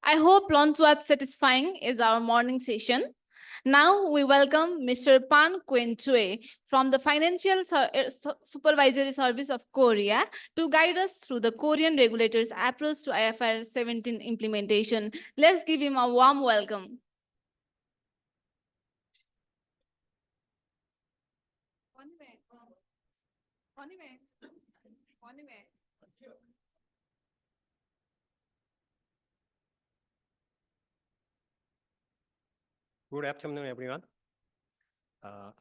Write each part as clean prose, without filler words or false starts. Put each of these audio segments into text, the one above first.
I hope lunch was satisfying is our morning session. Now we welcome Mr. Pan Quinn Choi from the Financial Supervisory Service of Korea to guide us through the Korean regulators' approach to IFRS 17 implementation. Let's give him a warm welcome. Good afternoon, everyone.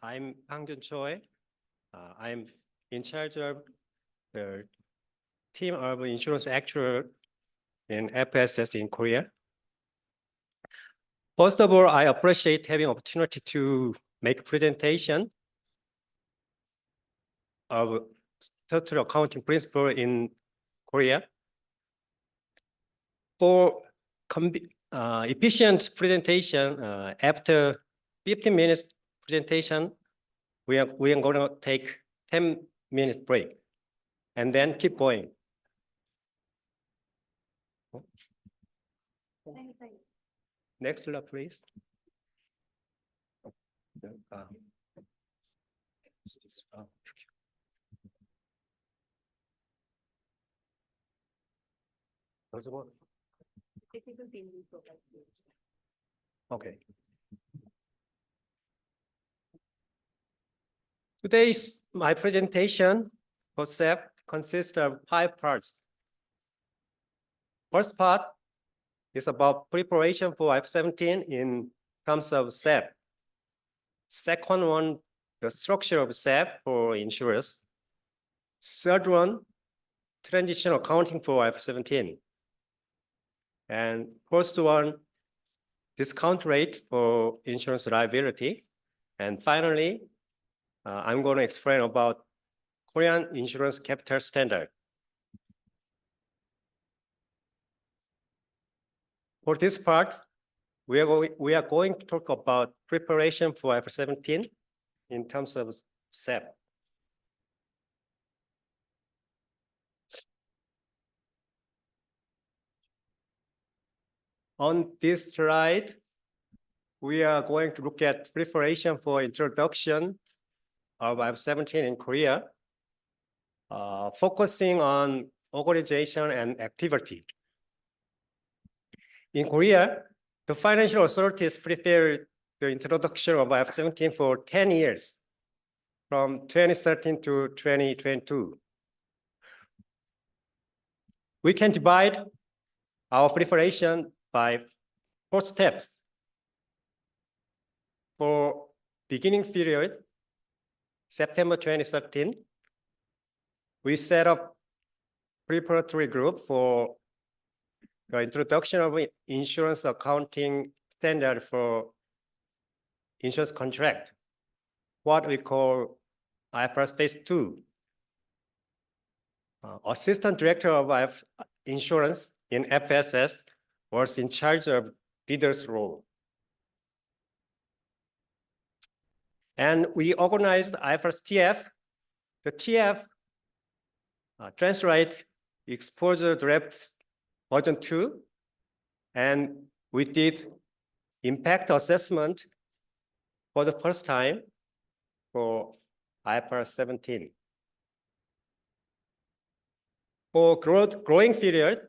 I'm Pang-Jun Choi. I'm in charge of the team of insurance actuary in FSS in Korea. First of all, I appreciate having opportunity to make a presentation of statutory accounting principle in Korea. For efficient presentation, after 15 minutes presentation, we are going to take 10-minute break and then keep going. Next slide, please. Okay. Today's my presentation concept consists of 5 parts. First part is about preparation for IFRS 17 in terms of SEP. Second one, the structure of SEP for insurers. Third one, transition accounting for IFRS 17. And fourth one, discount rate for insurance liability. And finally, I'm going to explain about Korean insurance capital standard. For this part, we are going to talk about preparation for IFRS 17 in terms of SEP. On this slide, we are going to look at preparation for introduction of IFRS 17 in Korea, focusing on organization and activity. In Korea, the financial authorities prepared the introduction of IFRS 17 for 10 years, from 2013 to 2022. We can divide our preparation by 4 steps. For beginning period, September 2013, we set up preparatory group for the introduction of insurance accounting standard for insurance contract, what we call IFRS Phase 2. Assistant Director of Insurance in FSS was in charge of leader's role. And we organized IFRS TF. The TF translate exposure draft version 2, and we did impact assessment for the first time for IFRS 17. For growing period,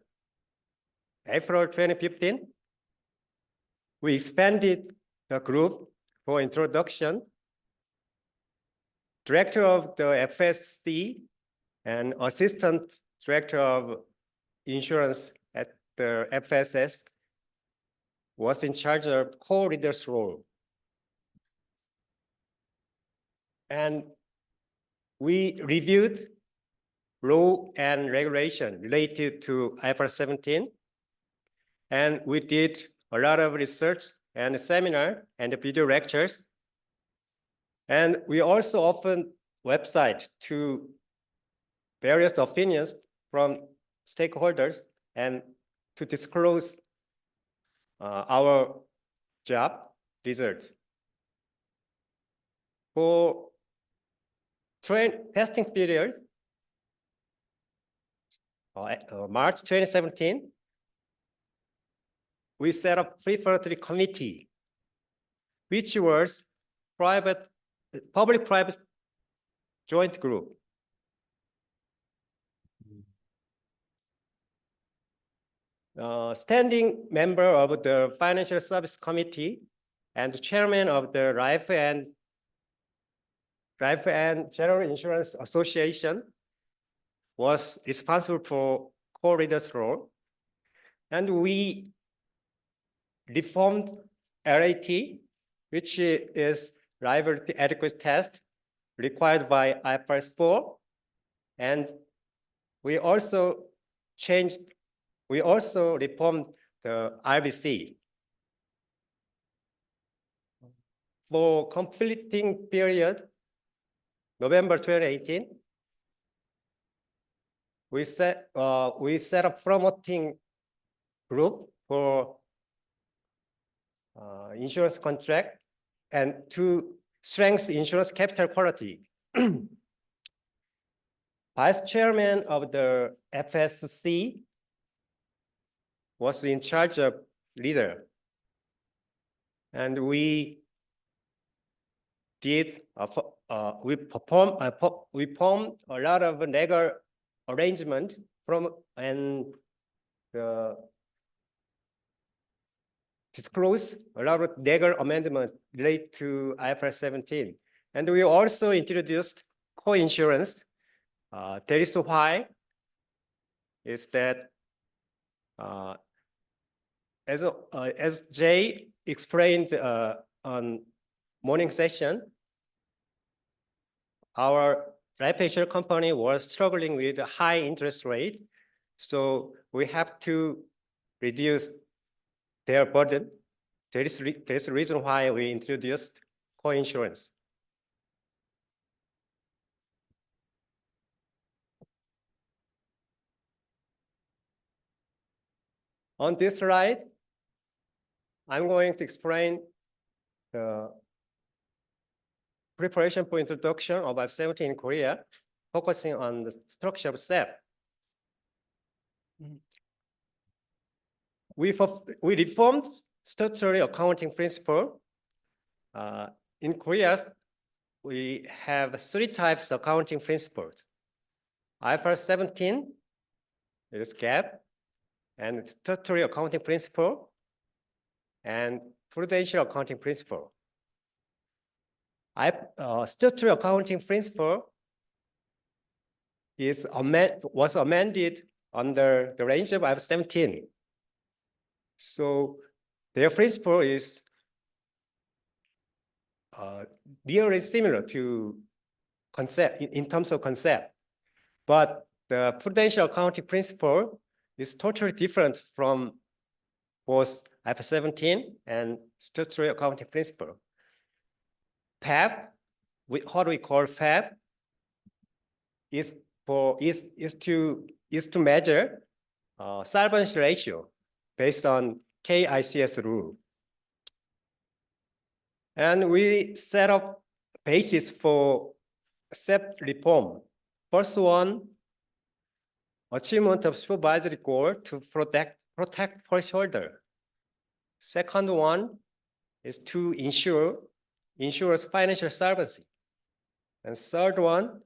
April 2015, we expanded the group for introduction. Director of the FSC and Assistant Director of Insurance at the FSS was in charge of co-leader's role. And we reviewed law and regulation related to IFRS 17. And we did a lot of research and seminar and video lectures. And we also opened website to various opinions from stakeholders and to disclose our job results. For testing period, March 2017, we set up preparatory committee, which was public-private joint group. Standing member of the Financial Service Committee and chairman of the Life and General Insurance Association was responsible for co-leader's role. And we reformed LAT, which is liability adequacy test required by IFRS 4. And we also reformed the RBC. For completing period, November 2018, we set up promoting group for insurance contract and to strengthen insurance capital quality. Vice chairman of the FSC was in charge of leader. And we formed a lot of legal arrangement disclose a lot of legal amendments related to IFRS 17. And we also introduced co-insurance. That is why is that as Jay explained on morning session, our life insurance company was struggling with a high interest rate. So we have to reduce their burden. There's the reason why we introduced co-insurance. On this slide, I'm going to explain the preparation for introduction of IFRS 17 in Korea, focusing on the structure of SEP. We reformed statutory accounting principle. In Korea, we have 3 types of accounting principles. IFRS 17 is GAAP, and statutory accounting principle, and prudential accounting principle. Statutory accounting principle was amended under the range of IFRS 17. So their principle is nearly similar to concept in terms of concept, but the prudential accounting principle is totally different from both IFRS 17 and statutory accounting principle. FAB, what we call FAB, is to measure solvency ratio based on KICS rule. And we set up basis for SEP reform. First one, achievement of supervisory goal to protect policyholder. Second one is to ensure insurers' financial solvency. And third one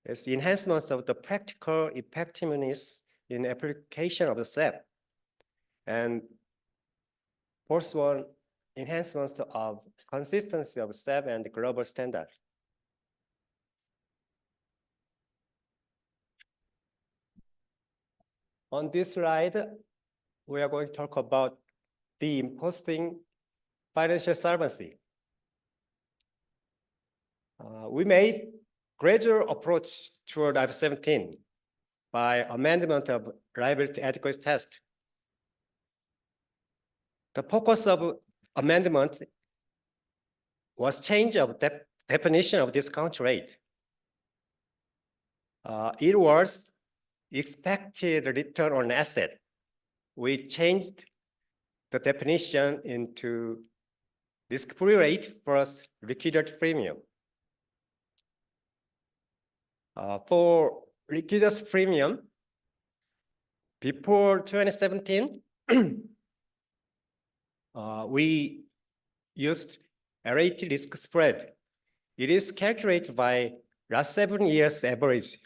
is enhancements of the practical effectiveness in application of the SEP. And fourth one, enhancements of consistency of SEP and the global standard. On this slide, we are going to talk about the imposing financial solvency. We made gradual approach toward IFRS 17 by amendment of liability adequacy test. The focus of amendment was change of definition of discount rate. It was expected return on asset. We changed the definition into risk-free rate plus liquidated premium. For liquidated premium, before 2017, we used rate risk spread. It is calculated by last 7 years average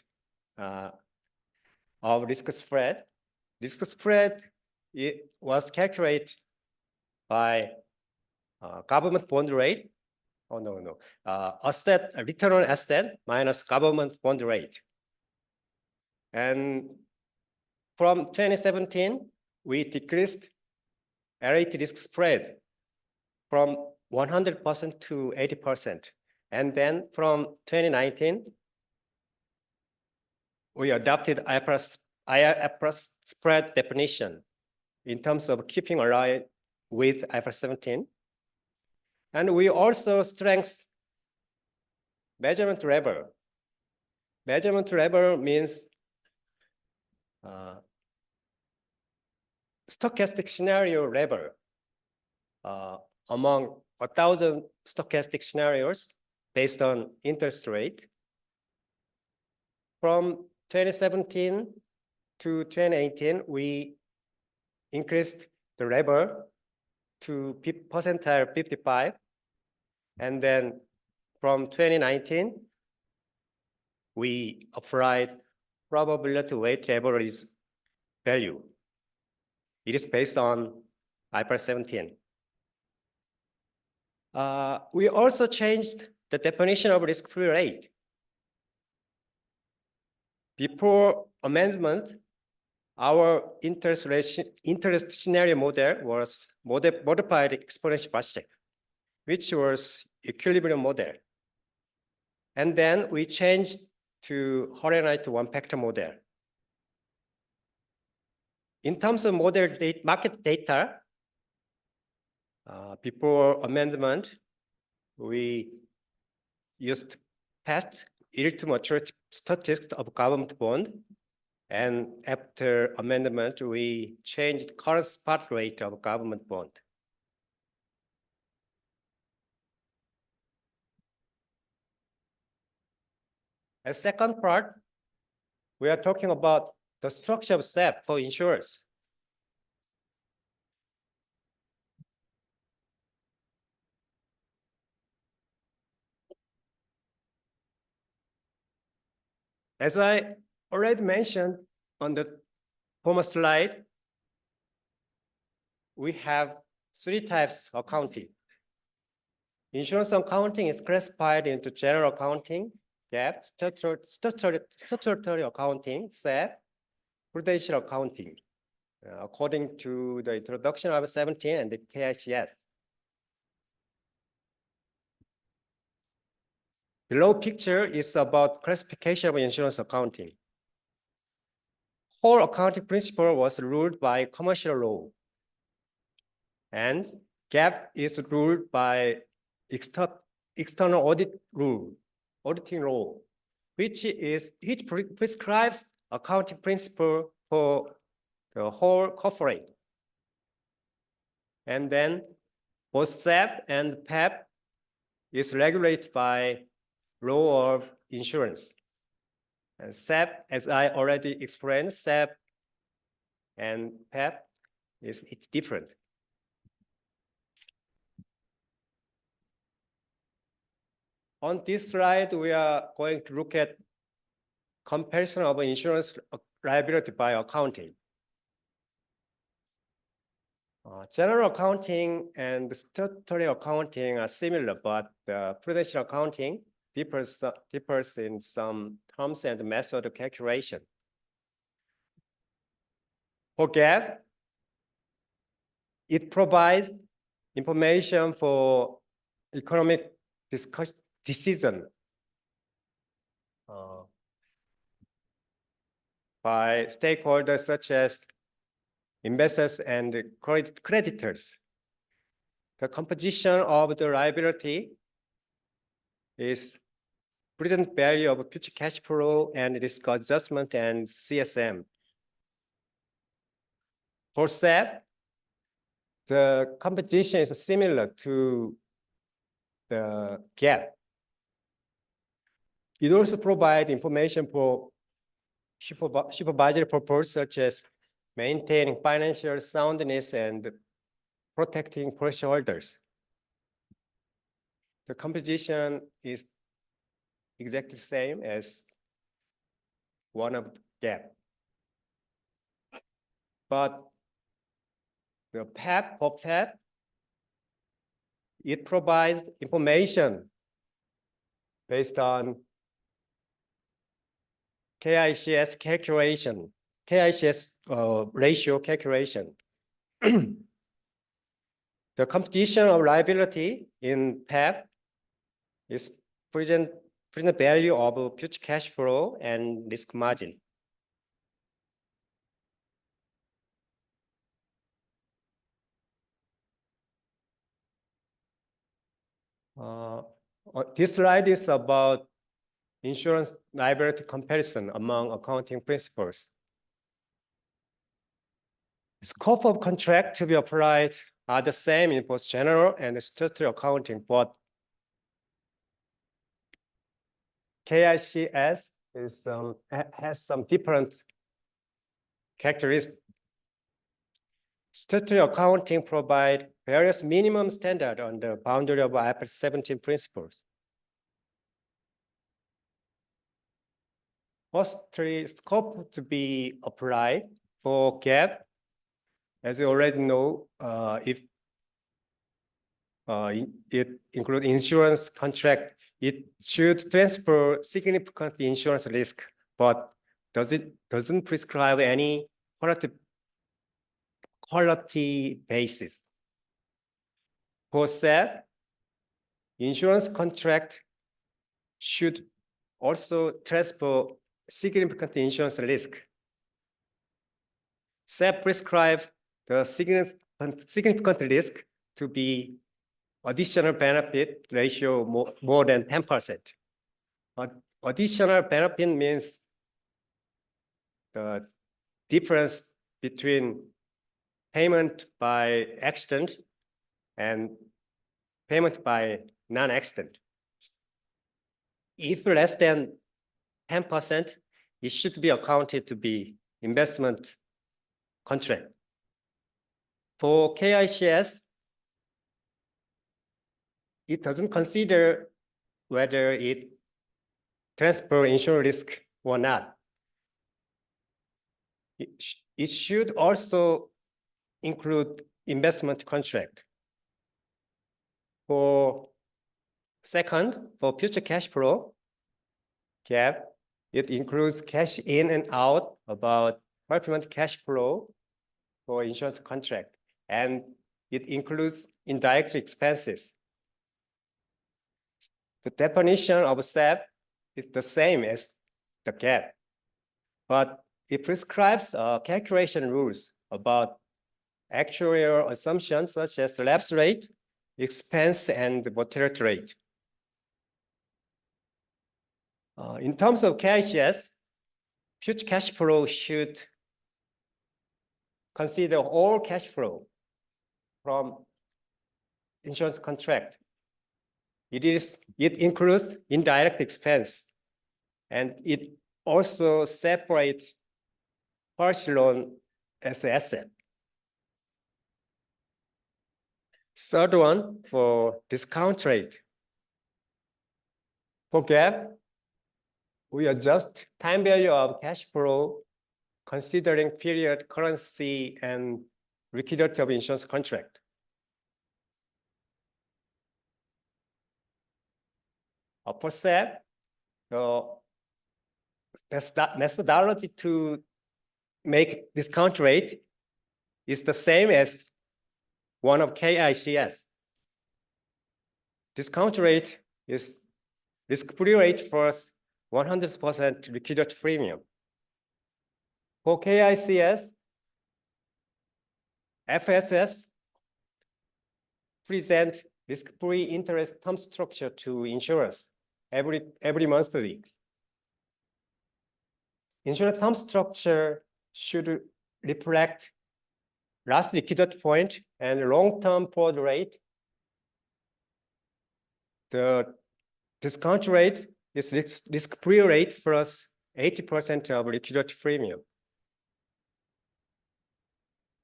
of risk spread. Risk spread, it was calculated by government bond rate. Oh, no. Return on asset minus government bond rate. And from 2017, we decreased rate risk spread from 100% to 80%. And then from 2019, we adopted IFRS spread definition in terms of keeping aligned with IFRS 17. And we also strengthened measurement level. Measurement level means stochastic scenario level among 1,000 stochastic scenarios based on interest rate. From 2017 to 2018, we increased the level to percentile 55. And then from 2019, we applied probability weighted average value. It is based on IFRS 17. We also changed the definition of risk-free rate. Before amendment, our interest scenario model was modified exponential budget, which was equilibrium model. And then we changed to Horenite one-factor model. In terms of model market data, before amendment, we used past yield to maturity statistics of government bond. And after amendment, we changed current spot rate of government bond. As second part, we are talking about the structure of SEP for insurers. As I already mentioned on the former slide, we have 3 types of accounting. Insurance accounting is classified into general accounting, GAAP, statutory accounting, SEP, prudential accounting, according to the introduction of 17 and the KICS. Below picture is about classification of insurance accounting. Whole accounting principle was ruled by commercial law. And GAAP is ruled by external auditing law, which prescribes accounting principle for the whole corporate. And then both SEP and PEP is regulated by law of insurance. And SEP, as I already explained, SEP and PEP it's different. On this slide, we are going to look at comparison of insurance liability by accounting. General accounting and statutory accounting are similar, but prudential accounting differs in some terms and method of calculation. For GAAP, it provides information for economic decision by stakeholders such as investors and creditors. The composition of the liability is present value of future cash flow and risk adjustment and CSM. For SEP, the composition is similar to the GAAP. It also provides information for supervisory purposes such as maintaining financial soundness and protecting policyholders. The composition is exactly the same as one of the gap. But the PEP, for PEP, it provides information based on KICS calculation, KICS ratio calculation. The computation of liability in PEP is present value of future cash flow and risk margin. This slide is about insurance liability comparison among accounting principles. The scope of contract to be applied are the same in both general and statutory accounting, but KICS has some different characteristics. Statutory accounting provide various minimum standards on the boundary of IFRS 17 principles. Firstly, scope to be applied for GAAP. As you already know, if it includes insurance contract, it should transfer significant insurance risk, but doesn't prescribe any quality basis. For SEP, insurance contract should also transfer significant insurance risk. SEP prescribe the significant risk to be additional benefit ratio more than 10%. Additional benefit means the difference between payment by accident and payment by non-accident. If less than 10%, it should be accounted to be investment contract. For KICS, it doesn't consider whether it transfer insurance risk or not. It should also include investment contract. For future cash flow, GAAP, it includes cash in and out about 5% cash flow for insurance contract, and it includes indirect expenses. The definition of SEP is the same as the GAAP, but it prescribes calculation rules about actuarial assumptions such as the lapse rate, expense, and the mortality rate. In terms of KICS, future cash flow should consider all cash flow from insurance contract. It includes indirect expense, and it also separates partial loan as an asset. Third one, for discount rate. For GAAP, we adjust time value of cash flow considering period, currency, and liquidity of insurance contract. For SEP, the methodology to make discount rate is the same as one of KICS. Discount rate is risk-free rate for 100% liquidity premium. For KICS, FSS present risk-free interest term structure to insurers every monthly. Insurance term structure should reflect last liquidity point and long-term forward rate. The discount rate is risk-free rate plus 80% of liquidity premium.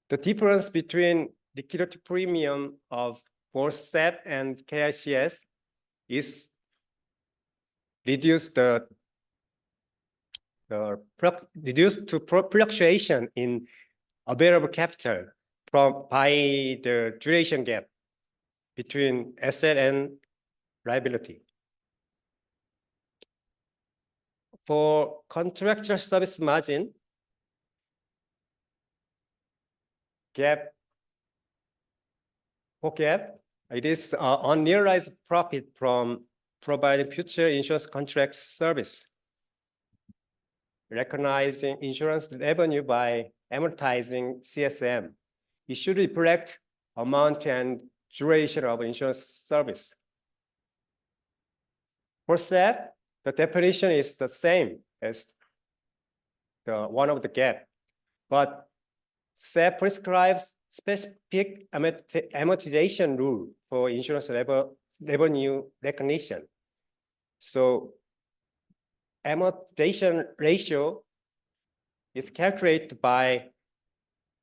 The difference between liquidity premium of both SEP and KICS is reduced reduced to fluctuation in available capital by the duration gap between asset and liability. For contractual service margin, gap, for gap, it is unrealized profit from providing future insurance contract service, recognizing insurance revenue by amortizing CSM. It should reflect amount and duration of insurance service. For SEP, the definition is the same as the one of the gap, but SEP prescribes specific amortization rule for insurance revenue recognition. So amortization ratio is calculated by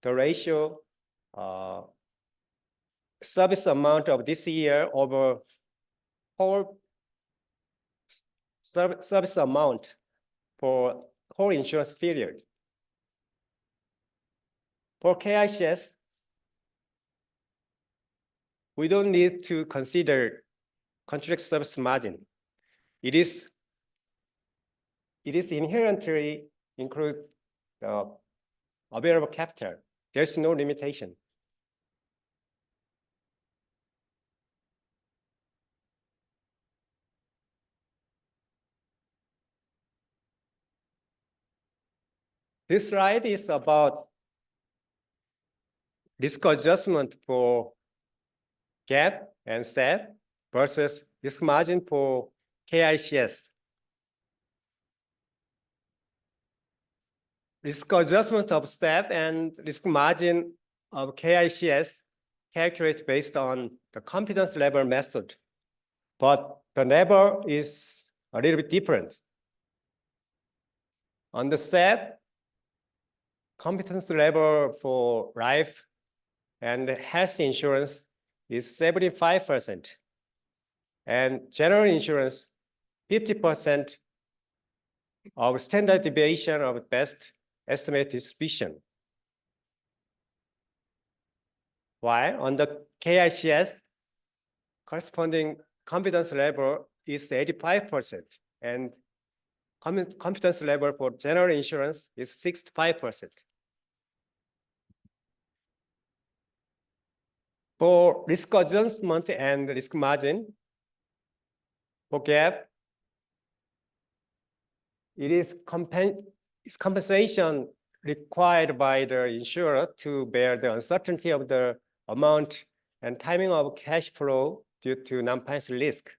the ratio service amount of this year over whole service amount for whole insurance period. For KICS, we don't need to consider contract service margin. It is inherently include the available capital. There's no limitation. This slide is about risk adjustment for gap and SEP versus risk margin for KICS. Risk adjustment of SEP and risk margin of KICS calculate based on the confidence level method, but the level is a little bit different. On the SEP, confidence level for life and health insurance is 75%, and general insurance 50% of standard deviation of best estimate distribution. While on the KICS, corresponding confidence level is 85%, and confidence level for general insurance is 65%. For risk adjustment and risk margin, for gap, it is compensation required by the insurer to bear the uncertainty of the amount and timing of cash flow due to non-financial risk.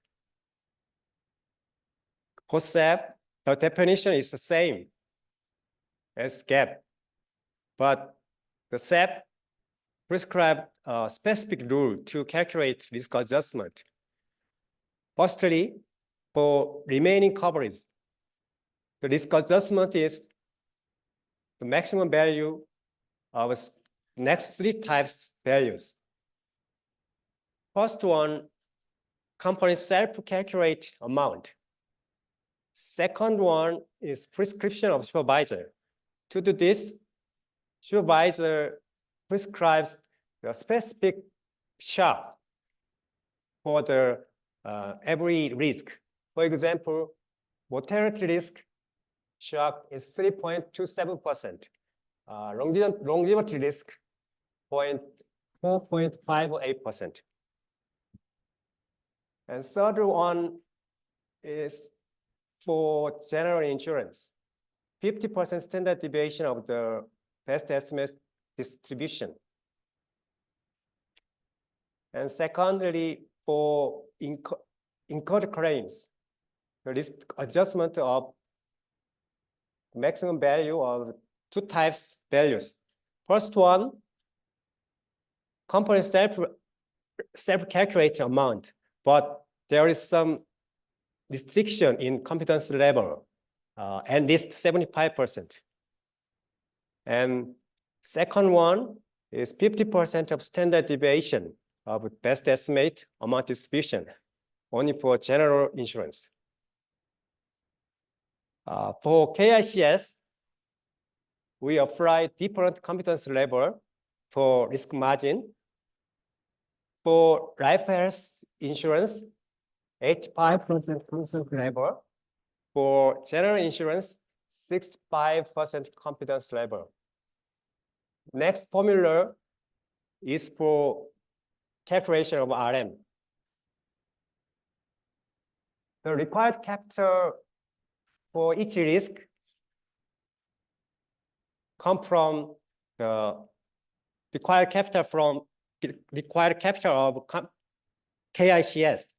For SEP, the definition is the same as gap, but the SEP prescribed a specific rule to calculate risk adjustment. Firstly, for remaining coverage, the risk adjustment is the maximum value of next three types values. First one, company self-calculate amount. Second one is prescription of supervisor. To do this, supervisor prescribes the specific shock for the every risk. For example, mortality risk shock is 3.27%. Longevity risk 4.58%. And third one is for general insurance, 50% standard deviation of the best estimate distribution. And secondly, for incurred claims, the risk adjustment of maximum value of two types values. First one, company self-calculate amount, but there is some restriction in confidence level, at least 75%. And second one, is 50% of standard deviation of best estimate amount distribution, only for general insurance. For KICS, we apply different confidence level for risk margin. For life health insurance, 85% confidence level. For general insurance, 65% confidence level. Next formula is for calculation of RM. The required capital for each risk come from the required capital of KICS.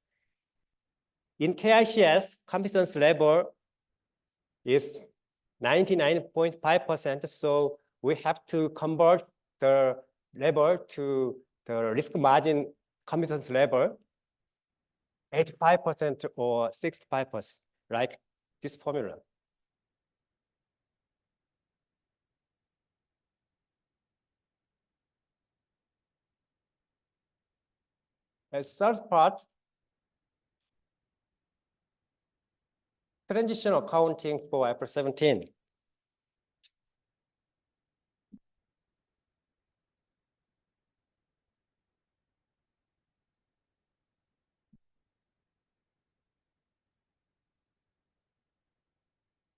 In KICS, confidence level is 99.5%, so we have to convert the level to the risk margin confidence level, 85% or 65%, like this formula. As third part, transition accounting for IFRS 17.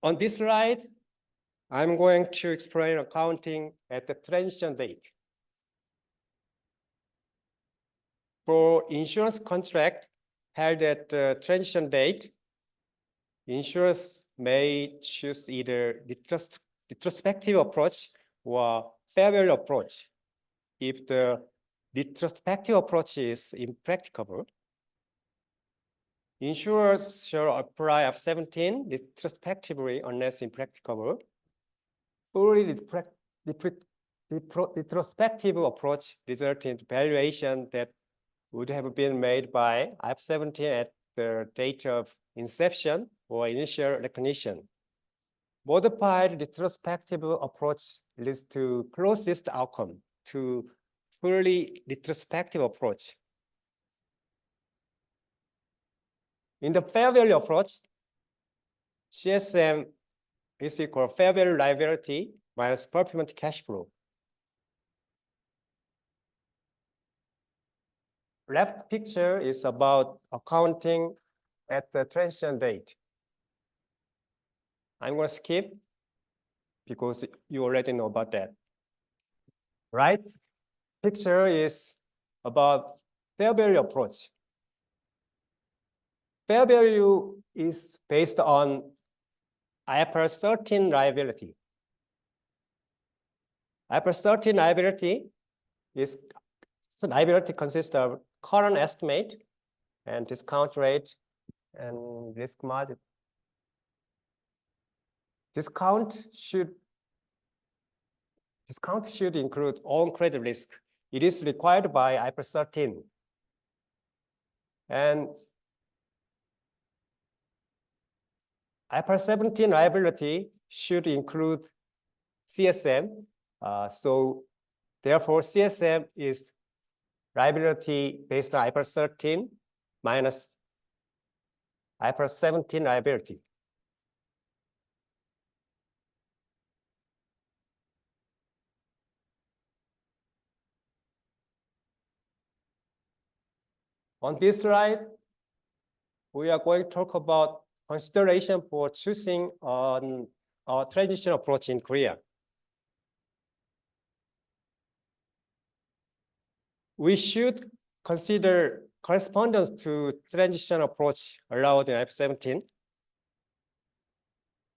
On this slide, I'm going to explain accounting at the transition date. For insurance contract held at the transition date, insurers may choose either retrospective approach or fair value approach. If the retrospective approach is impracticable, insurers shall apply IFRS 17 retrospectively unless impracticable. Fully retrospective approach results in valuation that would have been made by IFRS 17 at the date of inception or initial recognition. Modified retrospective approach leads to closest outcome to fully retrospective approach. In the fair value approach, CSM is equal to fair value liability minus performance cash flow. Left picture is about accounting at the transition date. I'm going to skip because you already know about that. Right picture is about fair value approach. Fair value is based on IFRS 13 liability. IFRS 13 liability consists of current estimate and discount rate and risk margin. Discount should include own credit risk. It is required by IFRS 13. And IFRS 17 liability should include CSM. So therefore, CSM is liability based on IFRS 13 minus IFRS 17 liability. On this slide, we are going to talk about consideration for choosing a transition approach in Korea. We should consider correspondence to transition approach allowed in IFRS 17.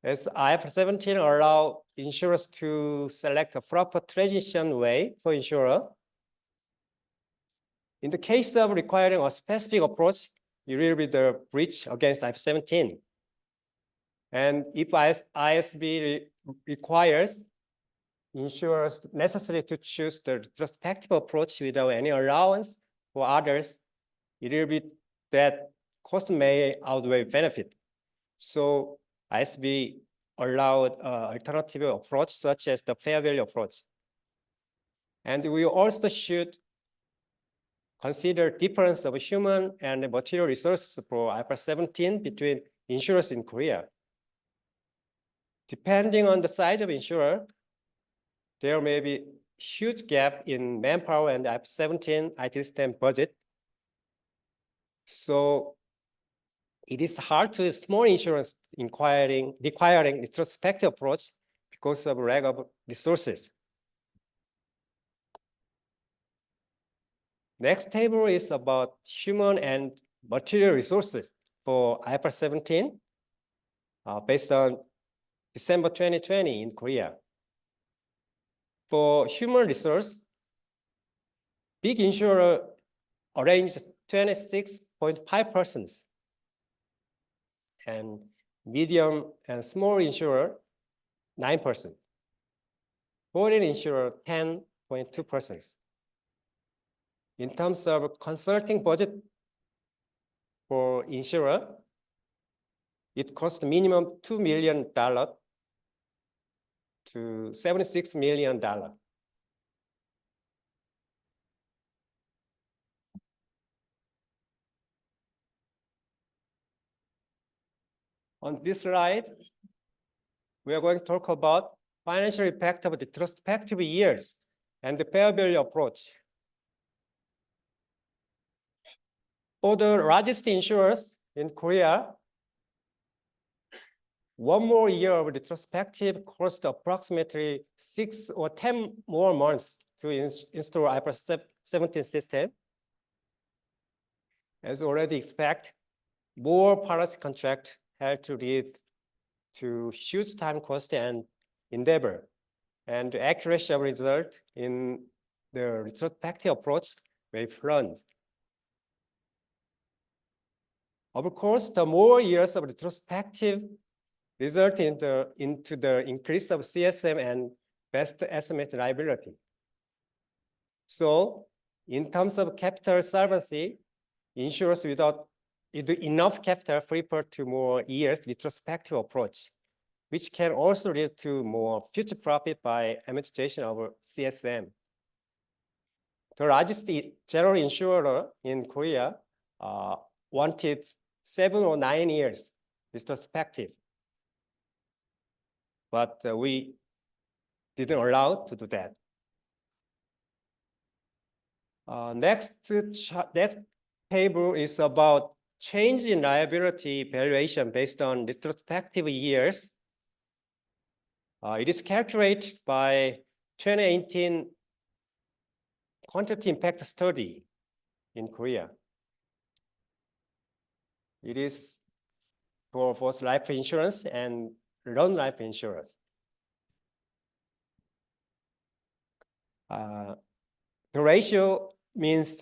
As IFRS 17 allow insurers to select a proper transition way for insurer. In the case of requiring a specific approach, it will be the breach against IFRS 17. And if ISB requires insurers necessary to choose the retrospective approach without any allowance for others, it will be that cost may outweigh benefit. So ISB allowed alternative approach such as the fair value approach. And we also should consider difference of human and material resources for IFRS 17 between insurers in Korea. Depending on the size of insurer, there may be huge gap in manpower and IFRS 17 IT system budget. So it is hard to small insurance requiring retrospective approach because of lack of resources. Next table is about human and material resources for IFRS 17 based on December 2020 in Korea. For human resource, big insurer arranged 26.5%, and medium and small insurer 9%. Foreign insurer 10.2%. In terms of consulting budget for insurer, it costs minimum $2 million to $76 million. On this slide, we are going to talk about financial impact of the retrospective years and the fair value approach. For the largest insurers in Korea, one more year of retrospective cost approximately 6 or 10 more months to install IFRS 17 system. As already expect, more policy contract had to lead to huge time cost and endeavor, and the accuracy of result in the retrospective approach may flawed. Of course, the more years of retrospective result into the increase of CSM and best estimate liability. So in terms of capital solvency, insurers without enough capital prefer to more years retrospective approach, which can also lead to more future profit by amortization of CSM. The largest general insurer in Korea wanted 7 or 9 years retrospective, but we didn't allow to do that. Next table is about change in liability valuation based on retrospective years. It is calculated by 2018 quantitative impact study in Korea. It is for both life insurance and non-life insurance. The ratio means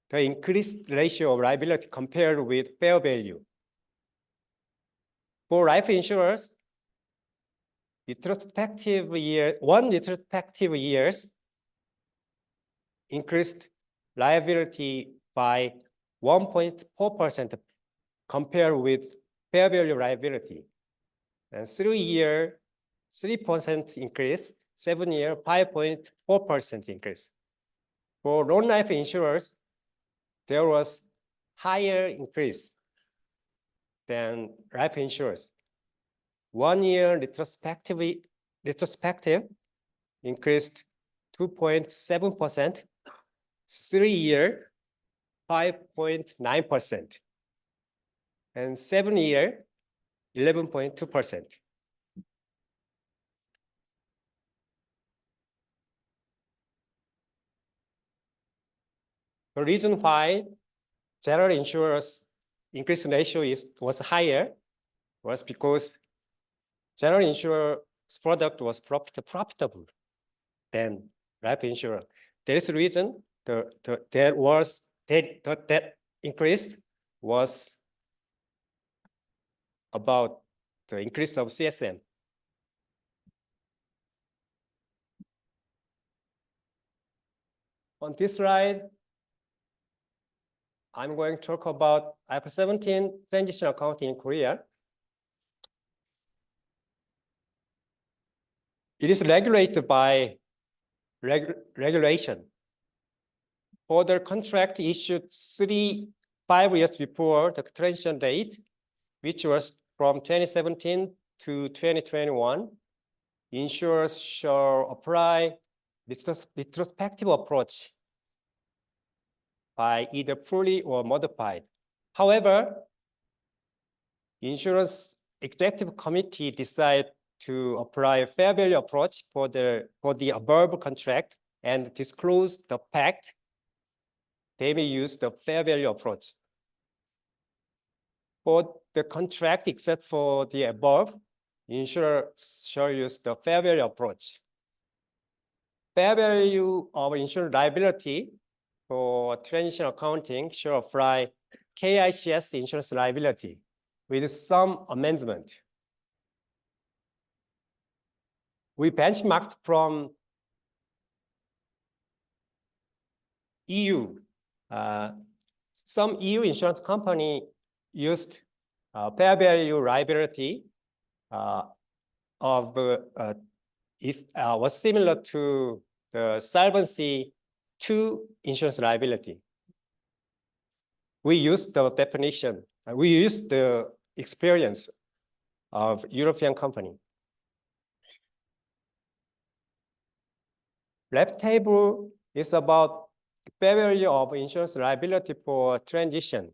the increased ratio of liability compared with fair value. For life insurers, one retrospective years increased liability by 1.4% compared with fair value liability. And 3-year, 3% increase, 7-year, 5.4% increase. For non-life insurers, there was higher increase than life insurers. 1-year retrospective increased 2.7%, 3-year 5.9%, and 7-year 11.2%. The reason why general insurers increase ratio was higher was because general insurer's product was profitable than life insurance. There is a reason that increase was about the increase of CSM. On this slide, I'm going to talk about IFRS 17 transition accounting in Korea. It is regulated by regulation. For the contract issued 5 years before the transition date, which was from 2017 to 2021, insurers shall apply retrospective approach by either fully or modified. However, insurance executive committee decided to apply a fair value approach for the above contract and disclose the fact they may use the fair value approach. For the contract, except for the above, insurers shall use the fair value approach. Fair value of insurance liability for transition accounting shall apply KICS insurance liability with some amendment. We benchmarked from EU. Some EU insurance company used fair value liability was similar to the Solvency II insurance liability. We used the definition, we used the experience of European company. Left table is about fair value of insurance liability for transition.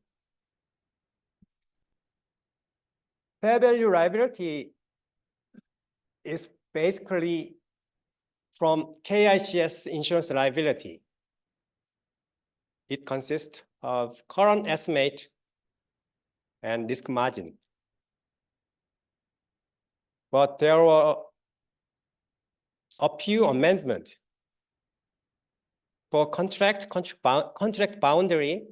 Fair value liability is basically from KICS insurance liability. It consists of current estimate and risk margin. But there were a few amendments. For contract boundary,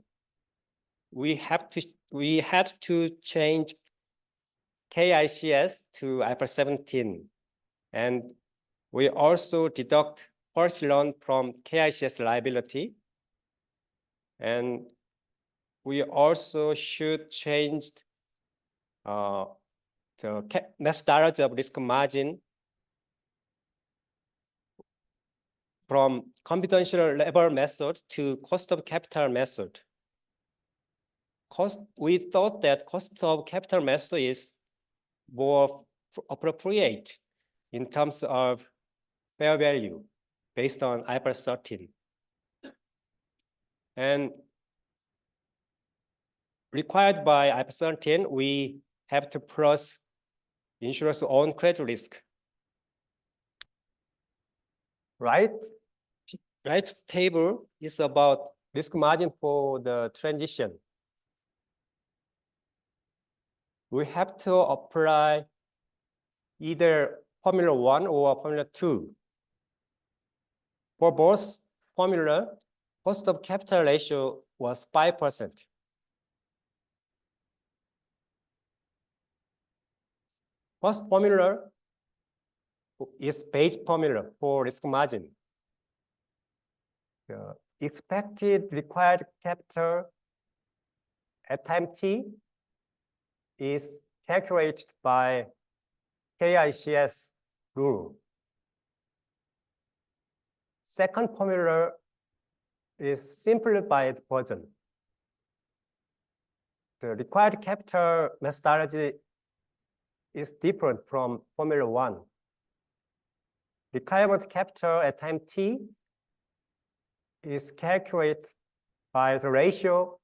we had to change KICS to IFRS 17, and we also deduct first loan from KICS liability, and we also should change the methodology of risk margin from computational level method to cost of capital method. We thought that cost of capital method is more appropriate in terms of fair value based on IFRS 13. And required by IFRS 13, we have to plus insurer's own credit risk. Right table is about risk margin for the transition. We have to apply either Formula 1 or Formula 2. For both formula, cost of capital ratio was 5%. First formula is base formula for risk margin. The expected required capital at time t is calculated by KICS rule. Second formula is simplified version. The required capital methodology is different from Formula 1. Requirement capital at time t is calculated by the ratio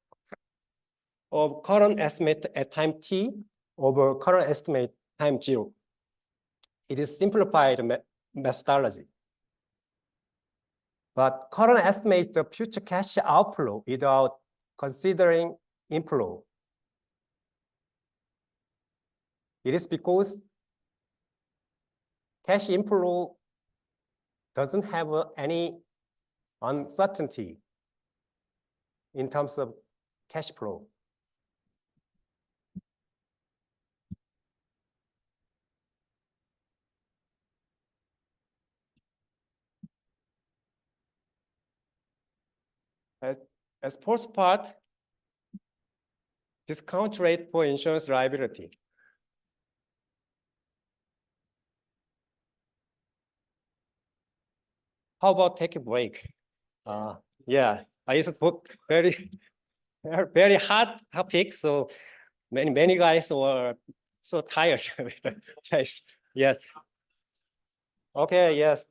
of current estimate at time t over current estimate time 0. It is simplified methodology. But current estimate the future cash outflow without considering inflow. It is because cash inflow doesn't have any uncertainty in terms of cash flow. As first part, discount rate for insurance liability. how about take a break? Yeah, I used to put very hard topic, so many guys were so tired with the place. Yes. Okay, yes.